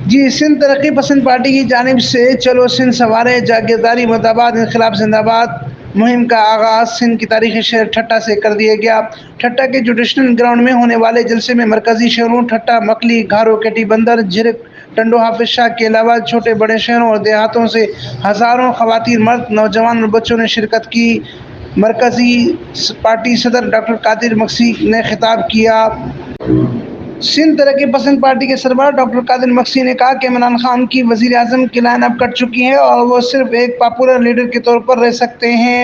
जी, सिंध तरक्की पसंद पार्टी की जानिब से चलो सिंध सवारे जागीरदारी मुर्दाबाद इनकलाब जिंदाबाद मुहिम का आगाज़ सिंध की तारीखी शहर ठट्टा से कर दिया गया। ठट्टा के जुडिशनल ग्राउंड में होने वाले जलसे में मरकजी शहरों ठट्टा, मकली, घारो, केटी बंदर, झिरक, टंडो, हाफिज शाह के अलावा छोटे बड़े शहरों और देहातों से हज़ारों ख़वातीन, मर्द, नौजवान और बच्चों ने शिरकत की। मरकजी पार्टी सदर डॉक्टर कादिर मक्सी ने खिताब किया। सिंध तरक्की पसंद पार्टी के सरबराह डॉक्टर कादिर मक्सी ने कहा कि इमरान खान की वजीर आजम की लाइन अब कट चुकी है और वो सिर्फ एक पॉपुलर लीडर के तौर पर रह सकते हैं।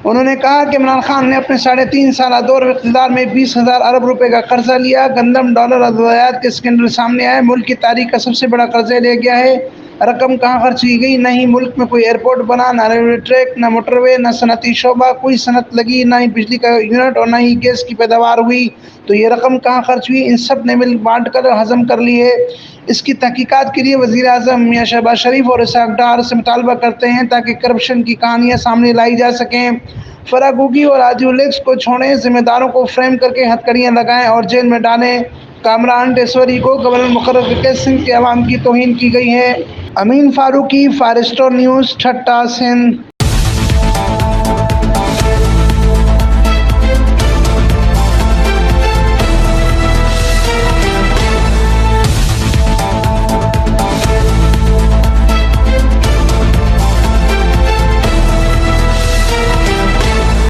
उन्होंने कहा कि इमरान खान ने अपने 3.5 साल दौर इक़्तिदार में 20,000 अरब रुपए का कर्जा लिया। गंदम, डॉलर और अद्वियात के स्कैंडल सामने आए। मुल्क की तारीख का सबसे बड़ा कर्जा लिया गया है। रकम कहाँ खर्च की गई? नहीं मुल्क में कोई एयरपोर्ट बना, ना रेलवे ट्रैक, ना मोटरवे, ना सनती शोबा, कोई सनत लगी, ना ही बिजली का यूनिट और ना ही गैस की पैदावार हुई। तो ये रकम कहाँ खर्च हुई? इन सब ने मिल बांट कर हजम कर ली है। इसकी तहकीकात के लिए वज़ीर आज़म मियां शहबाज शरीफ और इसहाक डार से मुतालबा करते हैं ताकि करप्शन की कहानियाँ सामने लाई जा सकें। फरागुगी और आदिउलेक्स को छोड़ें, जिम्मेदारों को फ्रेम करके हथकड़ियाँ लगाएं और जेल में डालें। कामरान टेसवरी को गवर्नर मुकर्रर करके सिंध के अवाम की तौहीन की गई है। अमीन फारूकी, फारिस्टो न्यूज़, ठट्टा, सिंध।